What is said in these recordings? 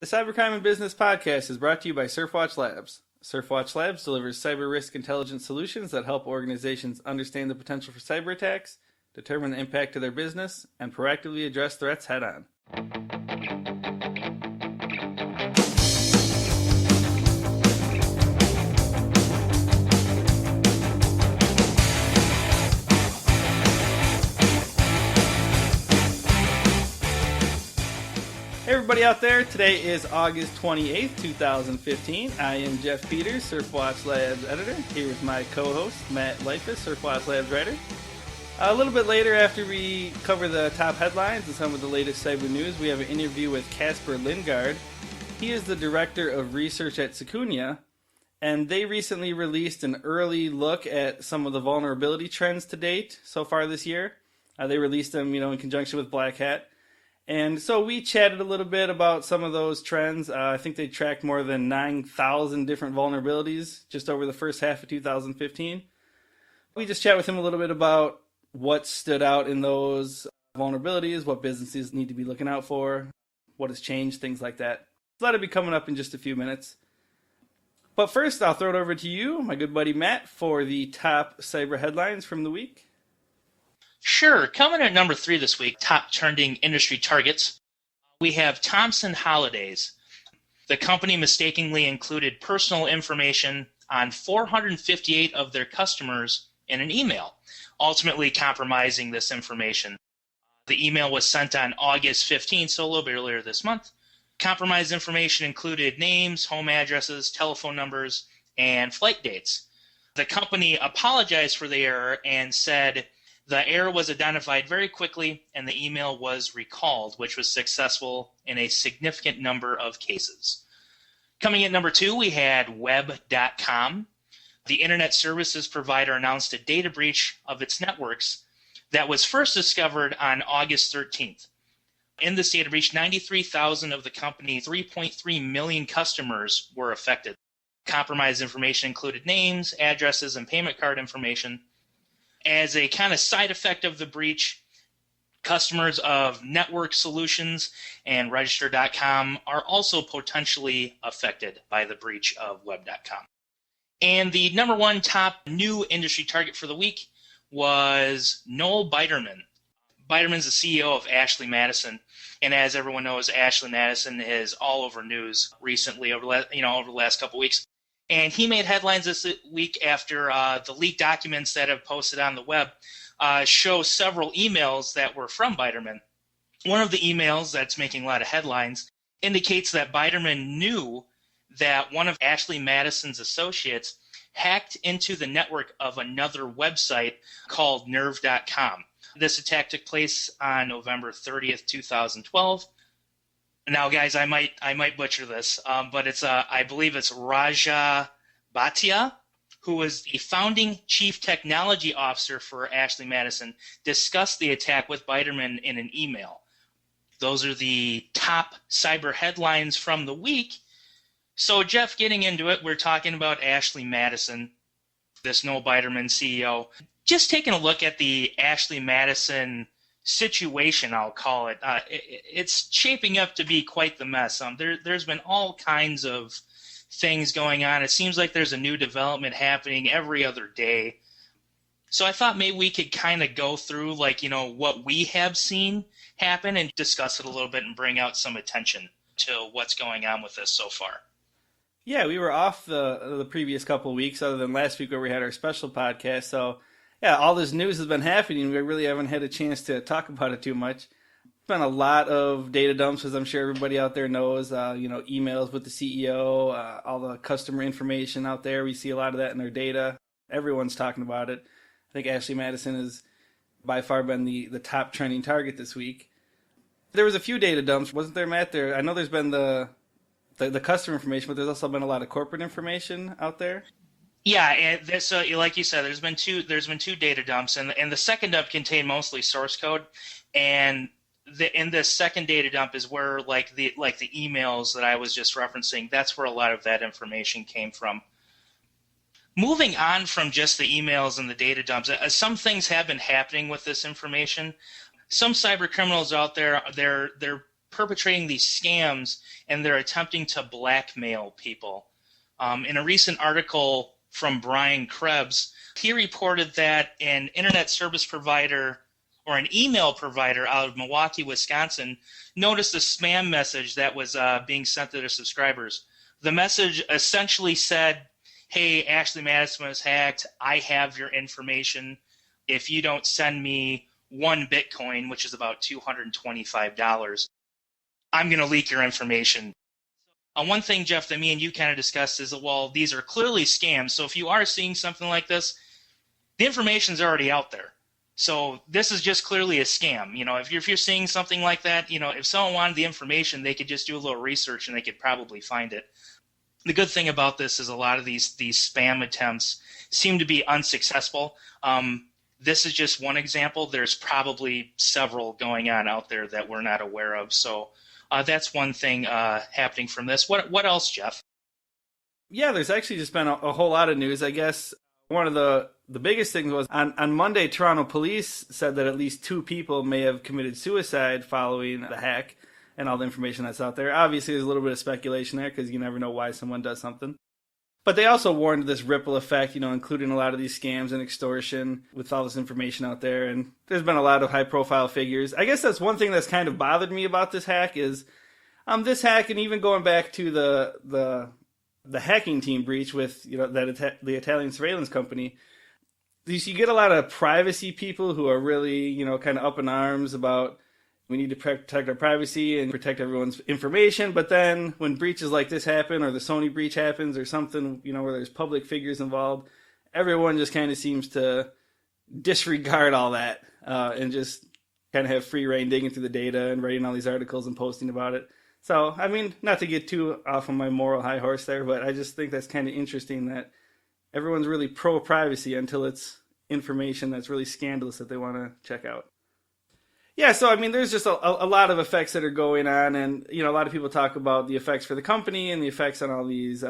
The Cybercrime and Business Podcast is brought to you by Surfwatch Labs. Surfwatch Labs delivers cyber risk intelligence solutions that help organizations understand the potential for cyber attacks, determine the impact to their business, and proactively address threats head-on. Hey everybody out there, today is August 28th, 2015. I am Jeff Peters, Surfwatch Labs editor, here with my co-host, Matt Leifus, Surfwatch Labs writer. A little bit later, after we cover the top headlines and some of the latest cyber news, we have an interview with Kasper Lindgaard. He is the director of research at Secunia, and they recently released an early look at some of the vulnerability trends to date so far this year. They released them, in conjunction with Black Hat. And so we chatted a little bit about some of those trends. I think they tracked more than 9,000 different vulnerabilities just over the first half of 2015. We just chat with him a little bit about what stood out in those vulnerabilities, what businesses need to be looking out for, what has changed, things like that. So that'll be coming up in just a few minutes. But first, I'll throw it over to you, my good buddy Matt, for the top cyber headlines from the week. Sure. Coming at number 3 this week, top trending industry targets, we have Thomson Holidays. The company mistakenly included personal information on 458 of their customers in an email, ultimately compromising this information. The email was sent on August 15th, so a little bit earlier this month. Compromised information included names, home addresses, telephone numbers, and flight dates. The company apologized for the error and said the error was identified very quickly and the email was recalled, which was successful in a significant number of cases. Coming in number 2, we had Web.com. The internet services provider announced a data breach of its networks that was first discovered on August 13th. In this data breach, 93,000 of the company's 3.3 million customers were affected. Compromised information included names, addresses, and payment card information. As a kind of side effect of the breach, customers of Network Solutions and Register.com are also potentially affected by the breach of Web.com. And the number 1 top new industry target for the week was Noel Biderman. Biderman's the CEO of Ashley Madison, and as everyone knows, Ashley Madison is all over news recently over the last couple weeks. And he made headlines this week after the leaked documents that have posted on the web show several emails that were from Biderman. One of the emails that's making a lot of headlines indicates that Biderman knew that one of Ashley Madison's associates hacked into the network of another website called Nerve.com. This attack took place on November 30th, 2012. Now, guys, I might butcher this, but I believe it's Raja Bhatia, who was the founding chief technology officer for Ashley Madison, discussed the attack with Biderman in an email. Those are the top cyber headlines from the week. So, Jeff, getting into it, we're talking about Ashley Madison, this Noel Biderman CEO. Just taking a look at the Ashley Madison situation, I'll call it. It's shaping up to be quite the mess. There's been all kinds of things going on. It seems like there's a new development happening every other day. So I thought maybe we could kind of go through what we have seen happen and discuss it a little bit and bring out some attention to what's going on with this so far. Yeah, we were off the previous couple of weeks, other than last week where we had our special podcast. So yeah, all this news has been happening. We really haven't had a chance to talk about it too much. Been a lot of data dumps, as I'm sure everybody out there knows. Emails with the CEO, all the customer information out there. We see a lot of that in their data. Everyone's talking about it. I think Ashley Madison has by far been the top trending target this week. There was a few data dumps, wasn't there, Matt? I know there's been the customer information, but there's also been a lot of corporate information out there. Yeah, and this, like you said, there's been two data dumps, and the second dump contained mostly source code, and in the second data dump is where like the emails that I was just referencing. That's where a lot of that information came from. Moving on from just the emails and the data dumps, some things have been happening with this information. Some cyber criminals out there, they're perpetrating these scams, and they're attempting to blackmail people. In a recent article from Brian Krebs, he reported that an internet service provider or an email provider out of Milwaukee, Wisconsin, noticed a spam message that was being sent to their subscribers. The message essentially said, "Hey, Ashley Madison was hacked. I have your information. If you don't send me 1 Bitcoin, which is about $225, I'm going to leak your information." One thing, Jeff, that me and you kind of discussed is, well, these are clearly scams. So if you are seeing something like this, the information's already out there. So this is just clearly a scam. If you're seeing something like that, if someone wanted the information, they could just do a little research and they could probably find it. The good thing about this is a lot of these spam attempts seem to be unsuccessful. This is just one example. There's probably several going on out there that we're not aware of. So that's one thing happening from this. What else, Jeff? Yeah, there's actually just been a whole lot of news. I guess one of the biggest things was on Monday, Toronto police said that at least 2 people may have committed suicide following the hack and all the information that's out there. Obviously, there's a little bit of speculation there because you never know why someone does something. But they also warned of this ripple effect, including a lot of these scams and extortion with all this information out there. And there's been a lot of high-profile figures. I guess that's one thing that's kind of bothered me about this hack is this hack, and even going back to the hacking team breach with the Italian surveillance company. You get a lot of privacy people who are really kind of up in arms about we need to protect our privacy and protect everyone's information. But then when breaches like this happen, or the Sony breach happens, or something, where there's public figures involved, everyone just kind of seems to disregard all that and just kind of have free reign digging through the data and writing all these articles and posting about it. So, I mean, not to get too off on my moral high horse there, but I just think that's kind of interesting that everyone's really pro-privacy until it's information that's really scandalous that they want to check out. Yeah, so I mean, there's just a lot of effects that are going on, and a lot of people talk about the effects for the company and the effects on all these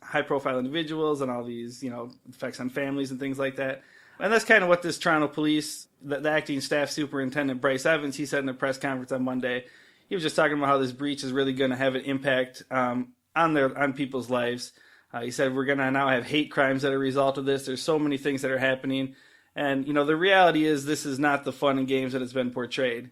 high-profile individuals and all these effects on families and things like that. And that's kind of what this Toronto police, the acting staff superintendent Bryce Evans, he said in a press conference on Monday. He was just talking about how this breach is really going to have an impact on people's lives. He said we're going to now have hate crimes that are a result of this. There's so many things that are happening. And, the reality is this is not the fun and games that it's been portrayed.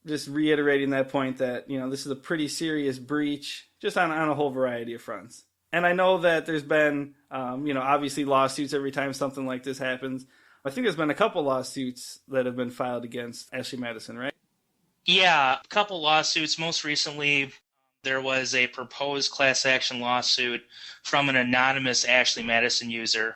Just reiterating that point that, this is a pretty serious breach just on a whole variety of fronts. And I know that there's been, obviously lawsuits every time something like this happens. I think there's been a couple lawsuits that have been filed against Ashley Madison, right? Yeah, a couple lawsuits. Most recently, there was a proposed class action lawsuit from an anonymous Ashley Madison user.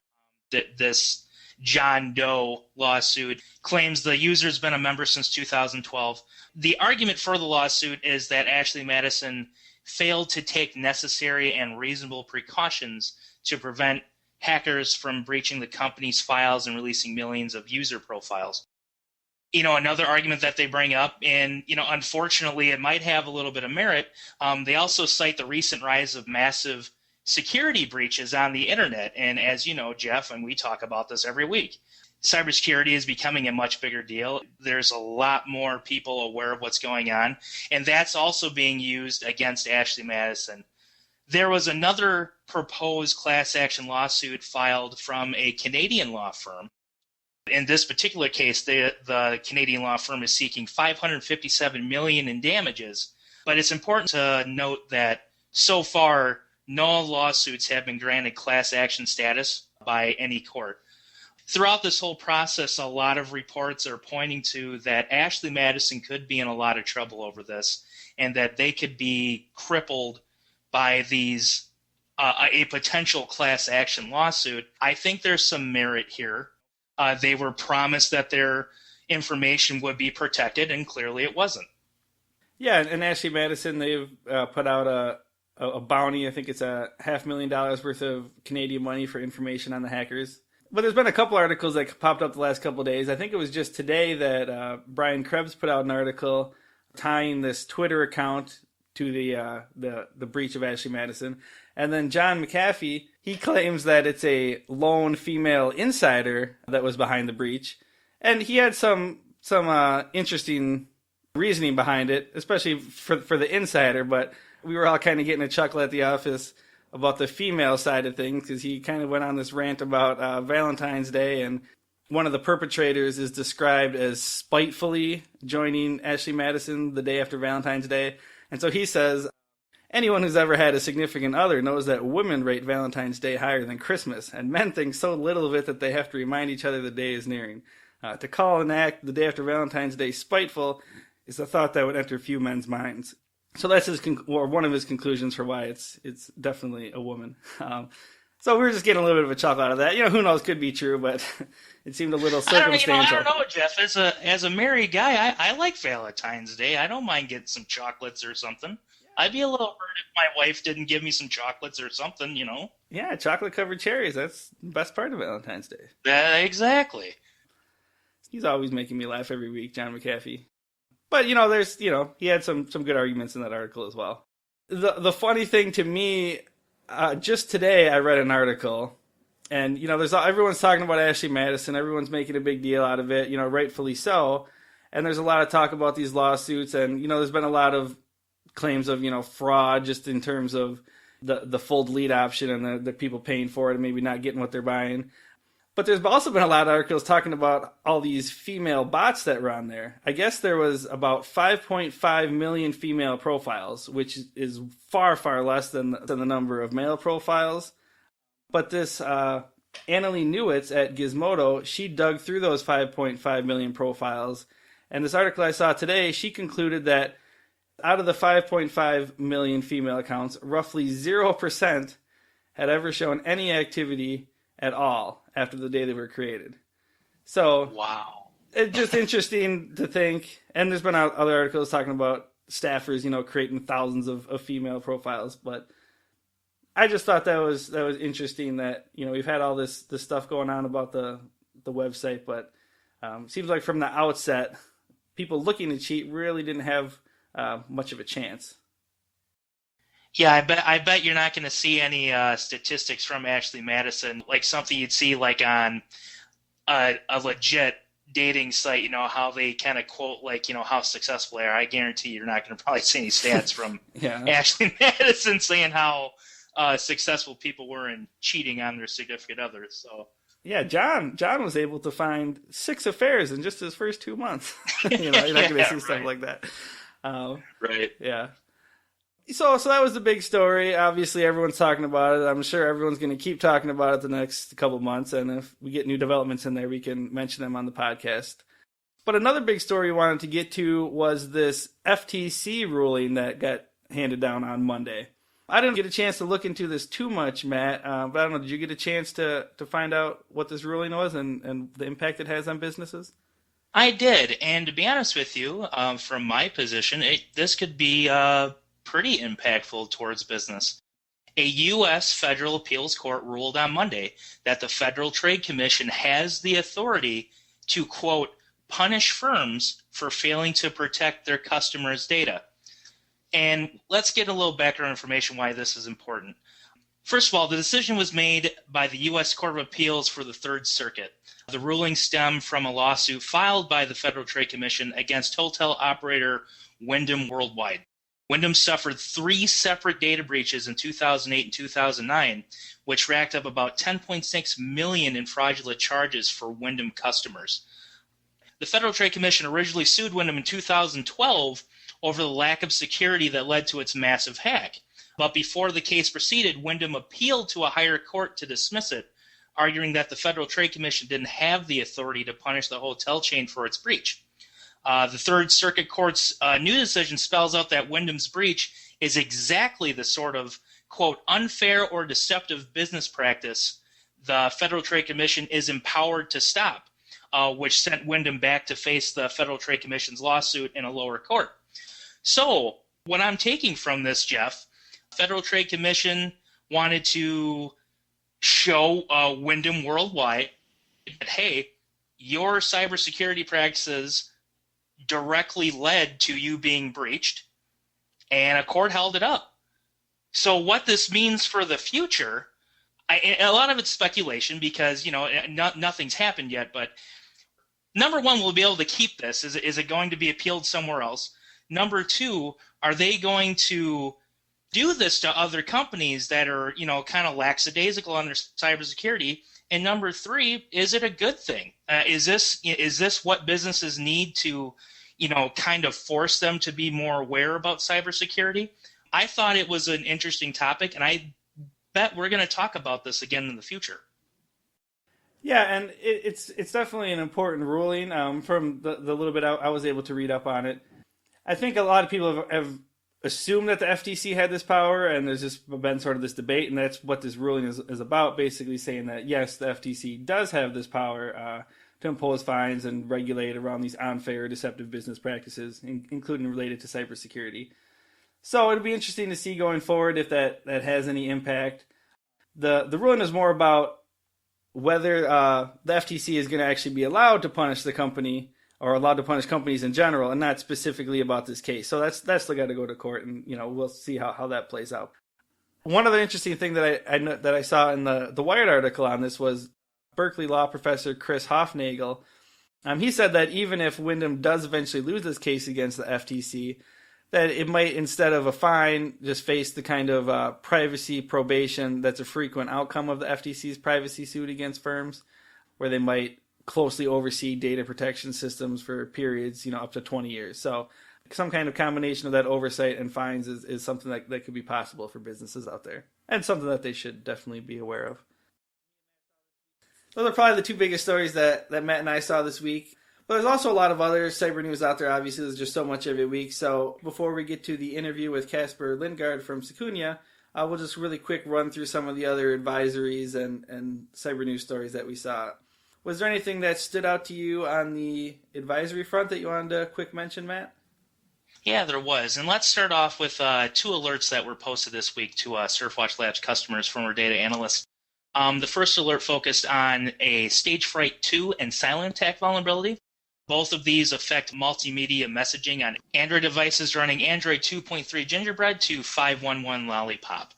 This John Doe lawsuit claims the user's been a member since 2012. The argument for the lawsuit is that Ashley Madison failed to take necessary and reasonable precautions to prevent hackers from breaching the company's files and releasing millions of user profiles. Another argument that they bring up, and, unfortunately it might have a little bit of merit, they also cite the recent rise of massive security breaches on the internet. And as you know, Jeff, and we talk about this every week, cybersecurity is becoming a much bigger deal. There's a lot more people aware of what's going on, and that's also being used against Ashley Madison. There was another proposed class action lawsuit filed from a Canadian law firm. In this particular case, the Canadian law firm is seeking $557 million in damages. But it's important to note that so far, no lawsuits have been granted class action status by any court. Throughout this whole process, a lot of reports are pointing to that Ashley Madison could be in a lot of trouble over this, and that they could be crippled by these a potential class action lawsuit. I think there's some merit here. They were promised that their information would be protected, and clearly it wasn't. Yeah, and Ashley Madison, they've put out a bounty. I think it's $500,000 worth of Canadian money for information on the hackers. But there's been a couple articles that popped up the last couple of days. I think it was just today that Brian Krebs put out an article tying this Twitter account to the breach of Ashley Madison. And then John McAfee, he claims that it's a lone female insider that was behind the breach. And he had some interesting reasoning behind it, especially for the insider, but we were all kind of getting a chuckle at the office about the female side of things because he kind of went on this rant about Valentine's Day, and one of the perpetrators is described as spitefully joining Ashley Madison the day after Valentine's Day. And so he says, anyone who's ever had a significant other knows that women rate Valentine's Day higher than Christmas, and men think so little of it that they have to remind each other the day is nearing. To call an act the day after Valentine's Day spiteful is a thought that would enter few men's minds. So that's one of his conclusions for why it's definitely a woman. So we were just getting a little bit of a chuckle out of that. Who knows, could be true, but it seemed a little circumstantial. I don't know, Jeff. As a married guy, I like Valentine's Day. I don't mind getting some chocolates or something. I'd be a little hurt if my wife didn't give me some chocolates or something, Yeah, chocolate-covered cherries. That's the best part of Valentine's Day. Exactly. He's always making me laugh every week, John McAfee. But, there's, he had some good arguments in that article as well. The funny thing to me, just today I read an article, and, everyone's talking about Ashley Madison. Everyone's making a big deal out of it, rightfully so. And there's a lot of talk about these lawsuits, and, there's been a lot of claims of, fraud just in terms of the full delete option and the people paying for it and maybe not getting what they're buying. But there's also been a lot of articles talking about all these female bots that were on there. I guess there was about 5.5 million female profiles, which is far, far less than the number of male profiles. But this Annalee Newitz at Gizmodo, she dug through those 5.5 million profiles. And this article I saw today, she concluded that out of the 5.5 million female accounts, roughly 0% had ever shown any activity at all after the day they were created. So, wow. It's just interesting to think. And there's been other articles talking about staffers, creating thousands of female profiles. But I just thought that was interesting that, we've had all this stuff going on about the website, but seems like from the outset, people looking to cheat really didn't have much of a chance. Yeah, I bet you're not going to see any statistics from Ashley Madison, like something you'd see like on a legit dating site, how they kind of quote like, how successful they are. I guarantee you're not going to probably see any stats from Ashley Madison saying how successful people were in cheating on their significant others. So yeah, John was able to find 6 affairs in just his first 2 months. You're not going to see stuff like that. Right. Yeah. So that was the big story. Obviously, everyone's talking about it. I'm sure everyone's going to keep talking about it the next couple months. And if we get new developments in there, we can mention them on the podcast. But another big story we wanted to get to was this FTC ruling that got handed down on Monday. I didn't get a chance to look into this too much, Matt. But I don't know, did you get a chance to find out what this ruling was and the impact it has on businesses? I did. And to be honest with you, from my position, this could be pretty impactful towards business. A U.S. federal appeals court ruled on Monday that the Federal Trade Commission has the authority to, quote, punish firms for failing to protect their customers' data. And let's get a little background information why this is important. First of all, the decision was made by the U.S. Court of Appeals for the Third Circuit. The ruling stemmed from a lawsuit filed by the Federal Trade Commission against hotel operator Wyndham Worldwide. Wyndham suffered 3 separate data breaches in 2008 and 2009, which racked up about $10.6 million in fraudulent charges for Wyndham customers. The Federal Trade Commission originally sued Wyndham in 2012 over the lack of security that led to its massive hack. But before the case proceeded, Wyndham appealed to a higher court to dismiss it, arguing that the Federal Trade Commission didn't have the authority to punish the hotel chain for its breach. The Third Circuit Court's new decision spells out that Wyndham's breach is exactly the sort of, quote, unfair or deceptive business practice the Federal Trade Commission is empowered to stop, which sent Wyndham back to face the Federal Trade Commission's lawsuit in a lower court. So what I'm taking from this, Jeff, Federal Trade Commission wanted to show Wyndham Worldwide that, hey, your cybersecurity practices directly led to you being breached, and a court held it up. So what this means for the future, a lot of it's speculation because, nothing's happened yet, but number one, will be able to keep this? Is it going to be appealed somewhere else? Number two, are they going to do this to other companies that are, kind of lackadaisical on their cybersecurity? And number three, is it a good thing? Is this what businesses need to, kind of force them to be more aware about cybersecurity? I thought it was an interesting topic, and I bet we're going to talk about this again in the future. Yeah, and it's definitely an important ruling. From the little bit I was able to read up on it, I think a lot of people have assumed that the FTC had this power, and there's just been sort of this debate, and that's what this ruling is about, basically saying that, yes, the FTC does have this power to impose fines and regulate around these unfair, deceptive business practices, including related to cybersecurity. So it'll be interesting to see going forward if that has any impact. The ruling is more about whether the FTC is going to actually be allowed to punish the company or allowed to punish companies in general, and not specifically about this case. So that's still got to go to court, and we'll see how that plays out. One other interesting thing that I saw in the Wired article on this was Berkeley law professor Chris Hofnagel. He said that even if Wyndham does eventually lose this case against the FTC, that it might, instead of a fine, just face the kind of privacy probation that's a frequent outcome of the FTC's privacy suit against firms, where they might closely oversee data protection systems for periods, up to 20 years. So some kind of combination of that oversight and fines is something that could be possible for businesses out there, and something that they should definitely be aware of. Those are probably the two biggest stories that Matt and I saw this week. But there's also a lot of other cyber news out there. Obviously, there's just so much every week. So before we get to the interview with Kasper Lindgaard from Secunia, we'll just really quick run through some of the other advisories and cyber news stories that we saw. Was there anything that stood out to you on the advisory front that you wanted to quick mention, Matt? Yeah, there was. And let's start off with two alerts that were posted this week to Surfwatch Labs customers from our data analysts. The first alert focused on a Stage Fright 2 and silent attack vulnerability. Both of these affect multimedia messaging on Android devices running Android 2.3 Gingerbread to 5.1.1 Lollipop.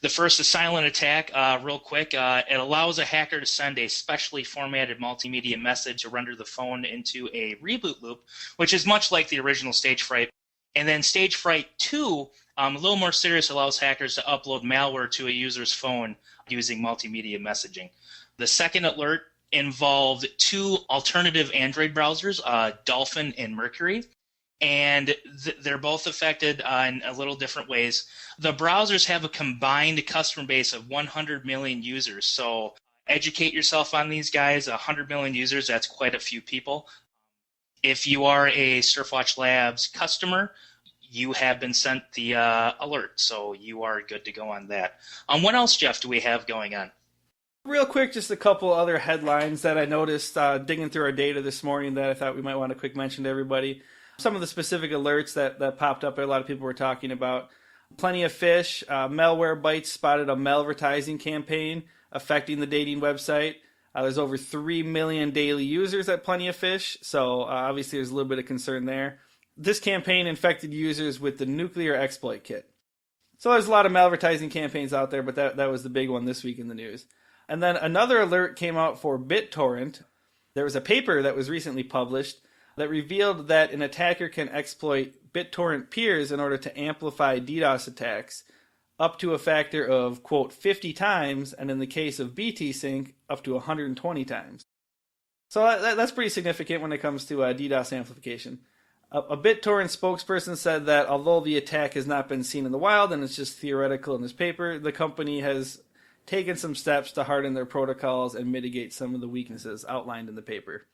The first, a silent attack, real quick. It allows a hacker to send a specially formatted multimedia message to render the phone into a reboot loop, which is much like the original Stage Fright. And then Stage Fright 2, a little more serious, allows hackers to upload malware to a user's phone using multimedia messaging. The second alert involved two alternative Android browsers, Dolphin and Mercury, and they're both affected in a little different ways. The browsers have a combined customer base of 100 million users, so educate yourself on these guys. 100 million users, that's quite a few people. If you are a Surfwatch Labs customer, you have been sent the alert, so you are good to go on that. What else, Jeff, do we have going on? Real quick, just a couple other headlines that I noticed digging through our data this morning that I thought we might want to quick mention to everybody. Some of the specific alerts that popped up, a lot of people were talking about. Plenty of Fish, Malwarebytes spotted a malvertising campaign affecting the dating website. There's over 3 million daily users at Plenty of Fish, so obviously there's a little bit of concern there. This campaign infected users with the nuclear exploit kit. So there's a lot of malvertising campaigns out there, but that was the big one this week in the news. And then another alert came out for BitTorrent. There was a paper that was recently published that revealed that an attacker can exploit BitTorrent peers in order to amplify DDoS attacks up to a factor of, quote, 50 times, and in the case of BT-Sync, up to 120 times. So that's pretty significant when it comes to DDoS amplification. A BitTorrent spokesperson said that although the attack has not been seen in the wild and it's just theoretical in this paper, the company has taken some steps to harden their protocols and mitigate some of the weaknesses outlined in the paper.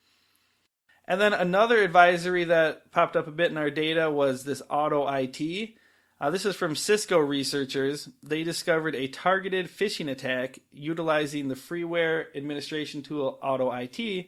And then another advisory that popped up a bit in our data was this Auto IT. This is from Cisco researchers. They discovered a targeted phishing attack utilizing the freeware administration tool Auto IT,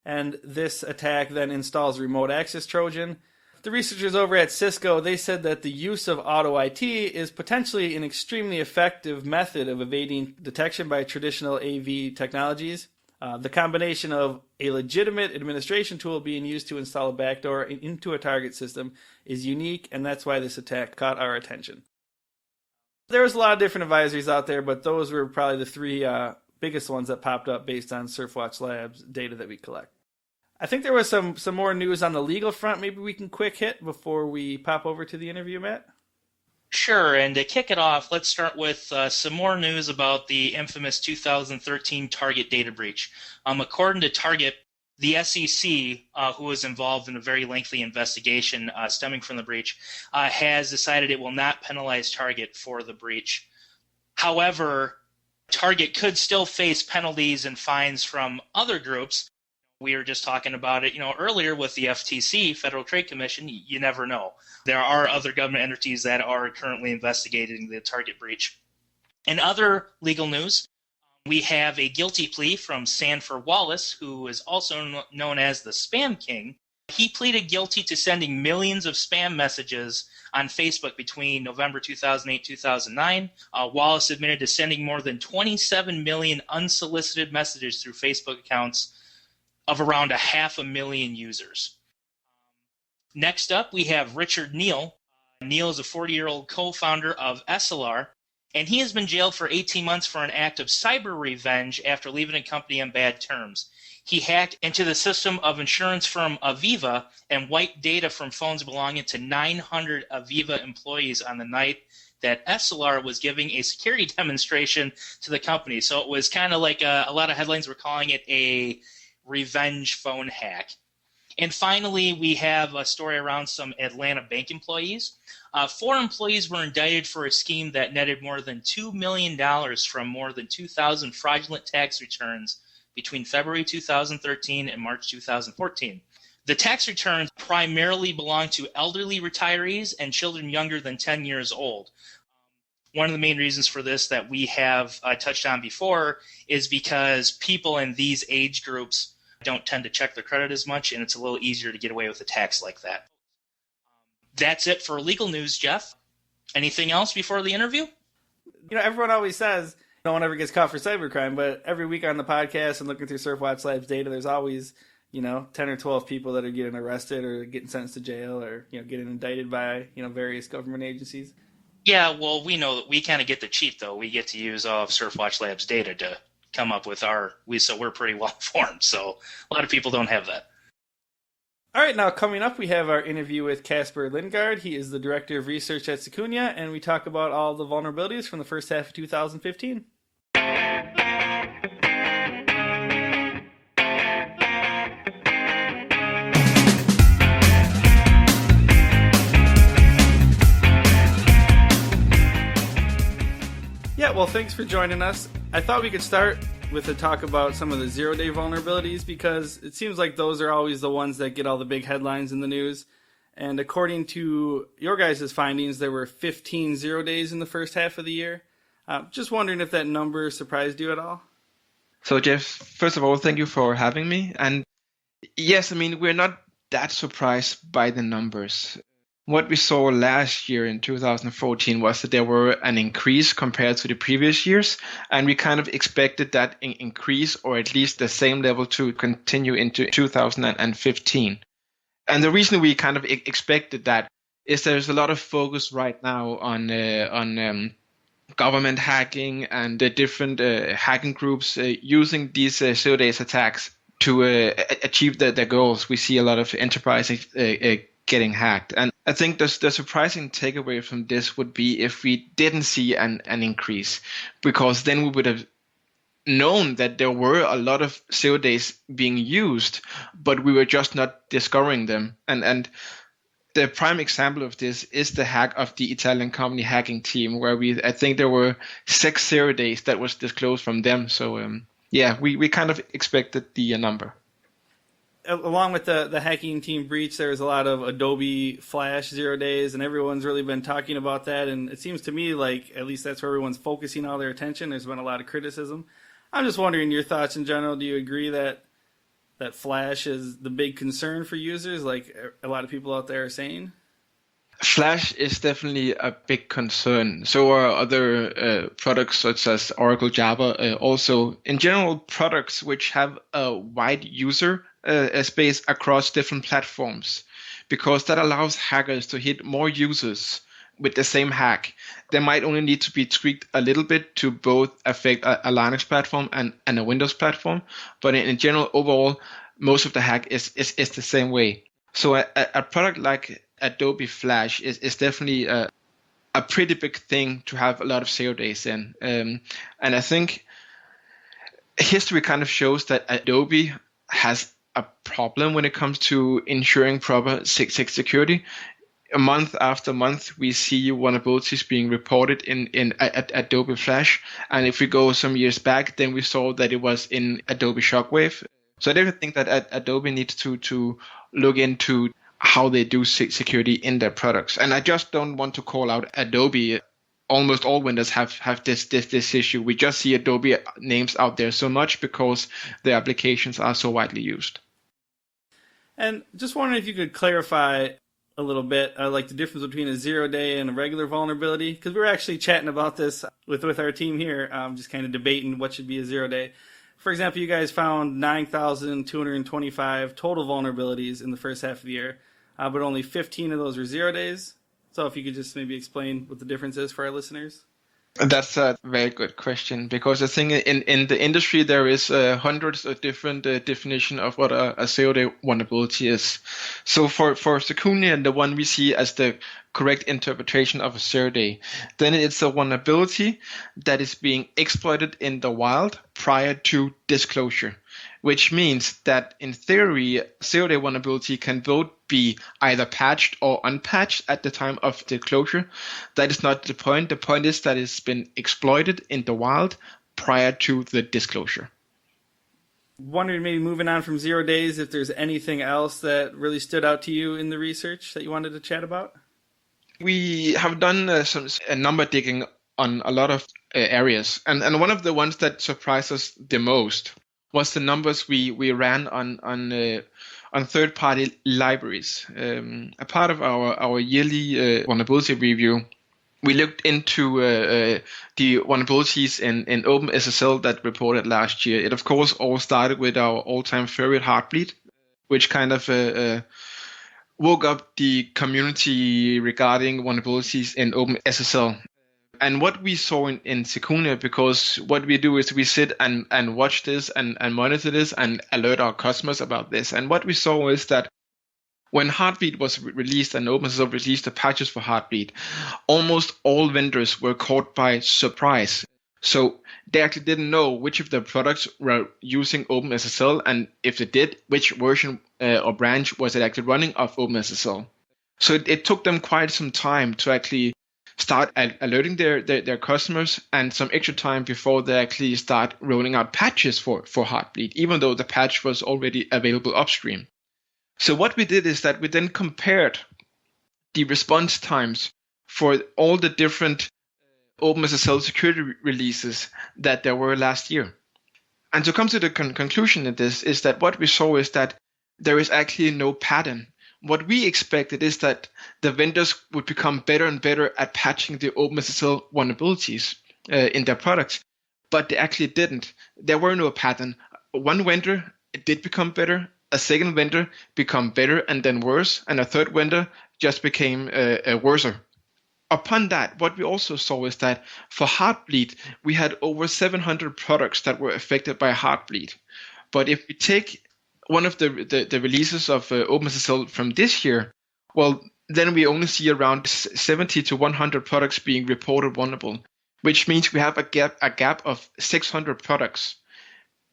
and this attack then installs remote access Trojan. The researchers over at Cisco, they said that the use of Auto IT is potentially an extremely effective method of evading detection by traditional AV technologies. The combination of a legitimate administration tool being used to install a backdoor into a target system is unique, and that's why this attack caught our attention. There was a lot of different advisories out there, but those were probably the three biggest ones that popped up based on Surfwatch Labs data that we collect. I think there was some more news on the legal front. Maybe we can quick hit before we pop over to the interview, Matt. Sure, and to kick it off, let's start with some more news about the infamous 2013 Target data breach. According to Target, the SEC, who was involved in a very lengthy investigation stemming from the breach, has decided it will not penalize Target for the breach. However, Target could still face penalties and fines from other groups. We were just talking about it, earlier with the FTC, Federal Trade Commission. You never know. There are other government entities that are currently investigating the Target breach. In other legal news, we have a guilty plea from Sanford Wallace, who is also known as the Spam King. He pleaded guilty to sending millions of spam messages on Facebook between November 2008-2009. Wallace admitted to sending more than 27 million unsolicited messages through Facebook accounts of around 500,000 users. Next up, we have Richard Neal. Neal is a 40-year-old co-founder of SLR, and he has been jailed for 18 months for an act of cyber revenge after leaving a company on bad terms. He hacked into the system of insurance firm Aviva and wiped data from phones belonging to 900 Aviva employees on the night that SLR was giving a security demonstration to the company. So it was kind of like a lot of headlines were calling it a revenge phone hack. And finally, we have a story around some Atlanta bank employees. 4 employees were indicted for a scheme that netted more than $2 million from more than 2,000 fraudulent tax returns between February 2013 and March 2014. The tax returns primarily belong to elderly retirees and children younger than 10 years old. One of the main reasons for this that we have touched on before is because people in these age groups don't tend to check their credit as much, and it's a little easier to get away with a tax like that. That's it for legal news, Jeff. Anything else before the interview? Everyone always says no one ever gets caught for cybercrime, but every week on the podcast and looking through Surfwatch Labs data, there's always, 10 or 12 people that are getting arrested or getting sentenced to jail or, getting indicted by, various government agencies. Yeah, well, we know that we kind of get to cheat, though. We get to use all of Surfwatch Labs data to come up with so we're pretty well informed. So a lot of people don't have that. All right, now coming up, we have our interview with Kasper Lindgaard. He is the Director of Research at Secunia, and we talk about all the vulnerabilities from the first half of 2015. Yeah, well, thanks for joining us. I thought we could start with a talk about some of the zero-day vulnerabilities because it seems like those are always the ones that get all the big headlines in the news. And according to your guys' findings, there were 15 zero days in the first half of the year. Just wondering if that number surprised you at all? So, Jeff, first of all, thank you for having me. And yes, we're not that surprised by the numbers. What we saw last year in 2014 was that there were an increase compared to the previous years, and we kind of expected that increase or at least the same level to continue into 2015. And the reason we kind of expected that is there's a lot of focus right now on government hacking and the different hacking groups using these 0 days attacks to achieve their goals. We see a lot of enterprises getting hacked. And I think the surprising takeaway from this would be if we didn't see an increase, because then we would have known that there were a lot of 0 days being used, but we were just not discovering them. And the prime example of this is the hack of the Italian company Hacking Team, where I think there were 6 0 days that was disclosed from them. So we kind of expected the number. Along with the Hacking Team breach, there was a lot of Adobe Flash 0 days, and everyone's really been talking about that. And it seems to me like at least that's where everyone's focusing all their attention. There's been a lot of criticism. I'm just wondering your thoughts in general. Do you agree that Flash is the big concern for users, like a lot of people out there are saying? Flash is definitely a big concern. So are other products such as Oracle, Java, also in general products which have a wide user space across different platforms, because that allows hackers to hit more users with the same hack. They might only need to be tweaked a little bit to both affect a Linux platform and a Windows platform. But in general, overall, most of the hack is the same way. So a product like Adobe Flash is definitely a pretty big thing to have a lot of 0 days in. And I think history kind of shows that Adobe has a problem when it comes to ensuring proper security. Month after month, we see vulnerabilities being reported in Adobe Flash. And if we go some years back, then we saw that it was in Adobe Shockwave. So I definitely think that Adobe needs to look into how they do security in their products. And I just don't want to call out Adobe. Almost all vendors have this issue. We just see Adobe names out there so much because their applications are so widely used. And just wondering if you could clarify a little bit, like the difference between a 0 day and a regular vulnerability, because we were actually chatting about this with our team here, just kind of debating what should be a 0 day. For example, you guys found 9,225 total vulnerabilities in the first half of the year, but only 15 of those were 0 days. So if you could just maybe explain what the difference is for our listeners. That's a very good question, because the thing in the industry, there is hundreds of different definition of what a 0 day vulnerability is. So for Secunia, the one we see as the correct interpretation of a 0 day, then it's a vulnerability that is being exploited in the wild prior to disclosure, which means that in theory, 0 day vulnerability can both be either patched or unpatched at the time of disclosure. That is not the point. The point is that it's been exploited in the wild prior to the disclosure. Wondering, maybe moving on from 0 days, if there's anything else that really stood out to you in the research that you wanted to chat about? We have done some number digging on a lot of areas. And one of the ones that surprised us the most was the numbers we ran on third-party libraries. A part of our yearly vulnerability review, we looked into the vulnerabilities in OpenSSL that reported last year. It, of course, all started with our all-time favorite Heartbleed, which kind of woke up the community regarding vulnerabilities in OpenSSL. And what we saw in Secunia, because what we do is we sit and watch this and monitor this and alert our customers about this. And what we saw is that when Heartbleed was released and OpenSSL released the patches for Heartbleed, almost all vendors were caught by surprise. So they actually didn't know which of their products were using OpenSSL, and if they did, which version or branch was it actually running of OpenSSL. So it took them quite some time to actually start alerting their customers, and some extra time before they actually start rolling out patches for Heartbleed, even though the patch was already available upstream. So what we did is that we then compared the response times for all the different OpenSSL security releases that there were last year. And to come to the conclusion of this is that what we saw is that there is actually no pattern. What we expected is that the vendors would become better and better at patching the OpenSSL vulnerabilities in their products, but they actually didn't. There were no pattern. One vendor did become better, a second vendor become better and then worse, and a third vendor just became worser. Upon that, what we also saw is that for Heartbleed, we had over 700 products that were affected by Heartbleed. But if we take one of the releases of OpenSSL from this year, well, then we only see around 70 to 100 products being reported vulnerable, which means we have a gap of 600 products,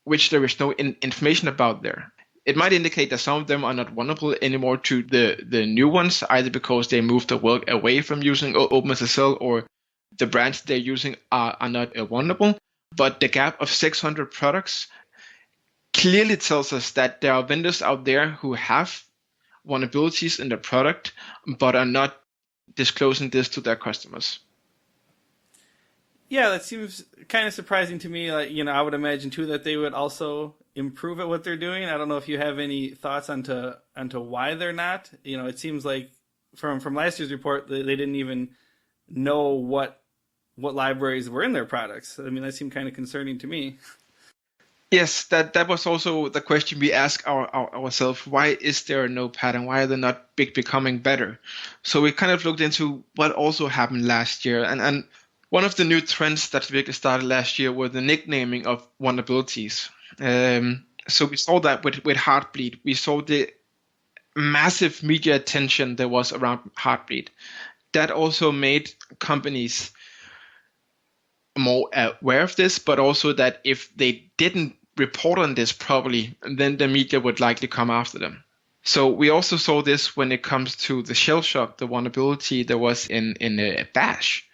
which there is no information about there. It might indicate that some of them are not vulnerable anymore to the new ones, either because they moved the work away from using OpenSSL or the brands they're using are not vulnerable. But the gap of 600 products clearly tells us that there are vendors out there who have vulnerabilities in their product, but are not disclosing this to their customers. Yeah, that seems kind of surprising to me. Like, I would imagine too that they would also improve at what they're doing. I don't know if you have any thoughts onto why they're not. It seems like from last year's report, they didn't even know what libraries were in their products. I mean, that seemed kind of concerning to me. Yes, that was also the question we asked ourselves. Why is there no pattern? Why are they not becoming better? So we kind of looked into what also happened last year. And one of the new trends that really started last year were the nicknaming of vulnerabilities. So we saw that with Heartbleed. We saw the massive media attention there was around Heartbleed. That also made companies more aware of this, but also that if they didn't report on this properly, then the media would likely come after them. So we also saw this when it comes to the shell shock, the vulnerability there was in Bash.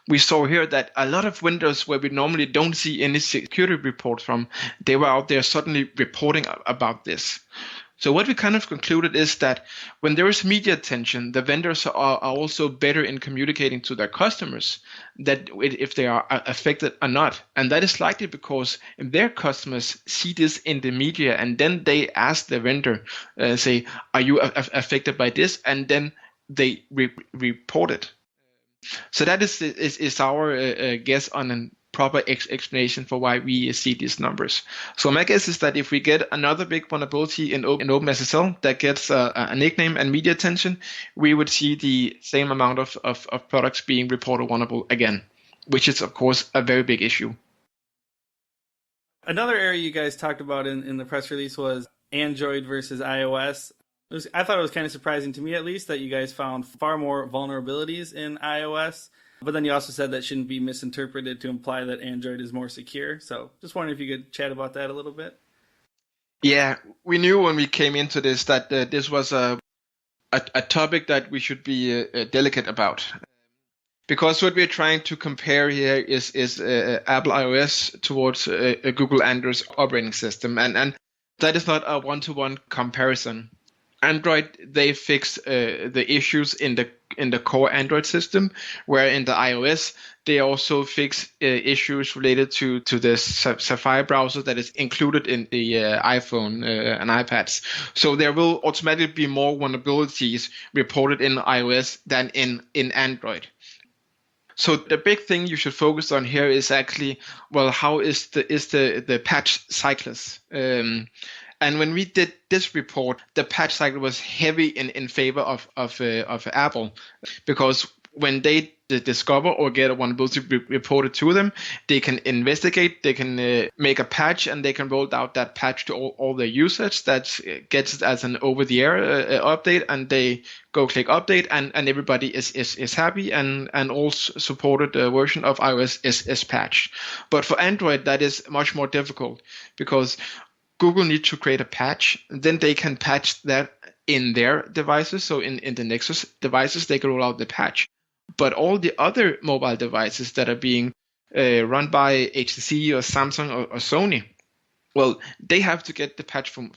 We saw here that a lot of windows where we normally don't see any security reports from, they were out there suddenly reporting about this. So what we kind of concluded is that when there is media attention, the vendors are also better in communicating to their customers that if they are affected or not. And that is likely because their customers see this in the media and then they ask the vendor, say, are you affected by this? And then they report it. So that is our guess on a proper explanation for why we see these numbers. So my guess is that if we get another big vulnerability in OpenSSL that gets a nickname and media attention, we would see the same amount of products being reported vulnerable again, which is of course a very big issue. Another area you guys talked about in the press release was Android versus iOS. I thought it was kind of surprising to me, at least, that you guys found far more vulnerabilities in iOS. But then you also said that shouldn't be misinterpreted to imply that Android is more secure. So just wondering if you could chat about that a little bit. Yeah, we knew when we came into this that this was a topic that we should be delicate about. Because what we're trying to compare here is Apple iOS towards Google Android's operating system. And that is not a one-to-one comparison. Android, they fix the issues in the core Android system, where in the iOS they also fix issues related to the Safari browser that is included in the iPhone and iPads. So there will automatically be more vulnerabilities reported in iOS than in Android. So the big thing you should focus on here is actually, well, how is the patch cycles? And when we did this report, the patch cycle was heavy in favor of Apple, because when they discover or get a vulnerability reported to them, they can investigate, they can make a patch, and they can roll out that patch to all their users. That gets it as an over-the-air update, and they go click update, and everybody is happy, and all supported version of iOS is patched. But for Android, that is much more difficult, because Google needs to create a patch, then they can patch that in their devices. So in the Nexus devices, they can roll out the patch. But all the other mobile devices that are being run by HTC or Samsung or Sony, well, they have to get the patch for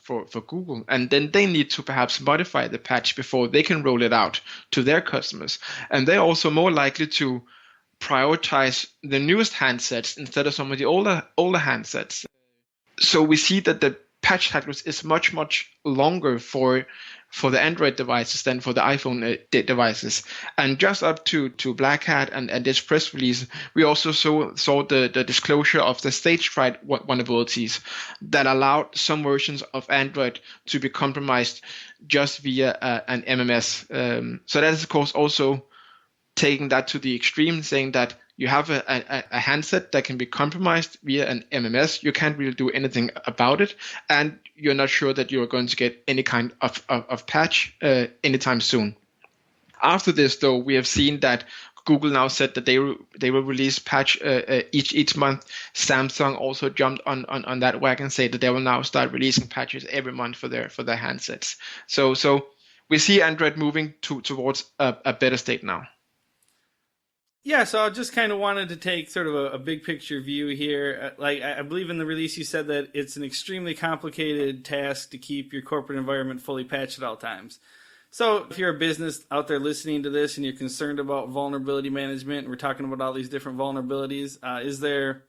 Google, and then they need to perhaps modify the patch before they can roll it out to their customers. And they're also more likely to prioritize the newest handsets instead of some of the older handsets. So we see that the patch cycles is much longer for the Android devices than for the iPhone devices. And just up to Black Hat and this press release, we also saw the disclosure of the stage fright vulnerabilities that allowed some versions of Android to be compromised just via an MMS. So that is, of course, also taking that to the extreme, saying that you have a handset that can be compromised via an MMS. You can't really do anything about it, and you're not sure that you're going to get any kind of patch anytime soon. After this, though, we have seen that Google now said that they will release patch each month. Samsung also jumped on that wagon, say that they will now start releasing patches every month for their handsets. So we see Android moving towards a better state now. Yeah, so I just kind of wanted to take sort of a big picture view here. Like, I believe in the release you said that it's an extremely complicated task to keep your corporate environment fully patched at all times. So if you're a business out there listening to this and you're concerned about vulnerability management, and we're talking about all these different vulnerabilities, is there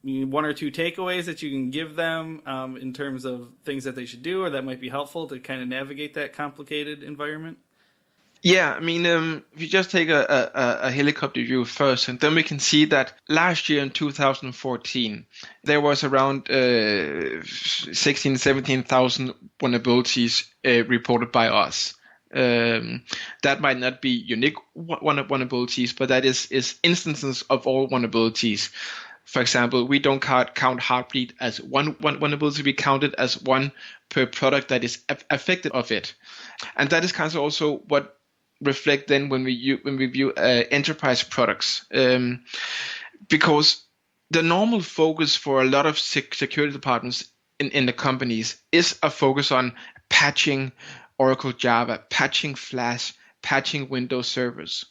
one or two takeaways that you can give them in terms of things that they should do or that might be helpful to kind of navigate that complicated environment? Yeah, I mean, if you just take a helicopter view first, and then we can see that last year in 2014, there was around 17,000 vulnerabilities reported by us. That might not be unique vulnerabilities, but that is instances of all vulnerabilities. For example, we don't count Heartbleed as one vulnerability, we count it as one per product that is affected of it. And that is kind of also what reflect then when we view enterprise products. Because the normal focus for a lot of security departments in the companies is a focus on patching Oracle Java, patching Flash, patching Windows servers.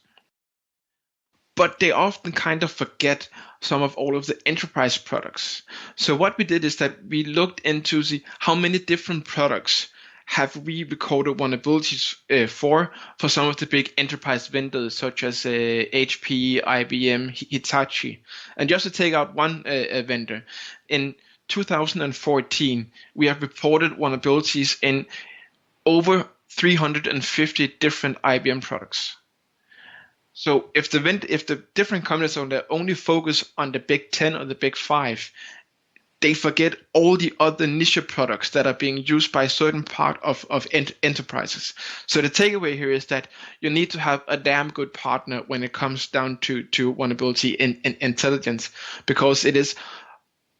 But they often kind of forget some of all of the enterprise products. So what we did is that we looked into how many different products have we recorded vulnerabilities for some of the big enterprise vendors such as HP, IBM, Hitachi. And just to take out one vendor, in 2014, we have reported vulnerabilities in over 350 different IBM products. So if the different companies only focus on the big 10 or the big 5, they forget all the other niche products that are being used by a certain part of enterprises. So the takeaway here is that you need to have a damn good partner when it comes down to vulnerability in intelligence, because it is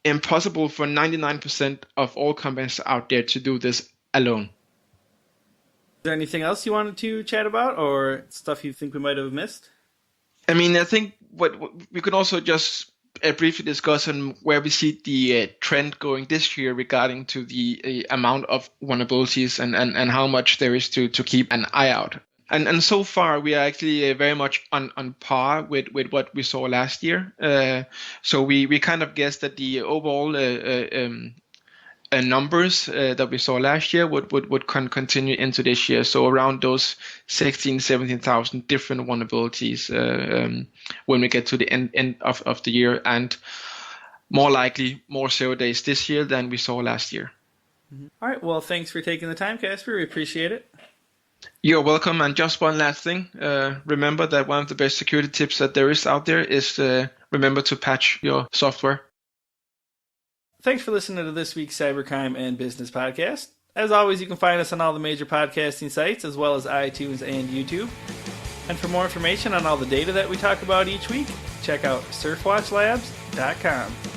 impossible for 99% of all companies out there to do this alone. Is there anything else you wanted to chat about, or stuff you think we might have missed? I mean, I think what we could also just briefly discuss on where we see the trend going this year regarding to the amount of vulnerabilities and how much there is to keep an eye out. And so far, we are actually very much on par with what we saw last year. So we kind of guessed that the overall numbers that we saw last year would continue into this year. So around those 17,000 different vulnerabilities when we get to the end of the year, and more likely more 0 days this year than we saw last year. Mm-hmm. All right. Well, thanks for taking the time, Kasper. We appreciate it. You're welcome. And just one last thing. Remember that one of the best security tips that there is out there is remember to patch your software. Thanks for listening to this week's Cybercrime and Business Podcast. As always, you can find us on all the major podcasting sites, as well as iTunes and YouTube. And for more information on all the data that we talk about each week, check out surfwatchlabs.com.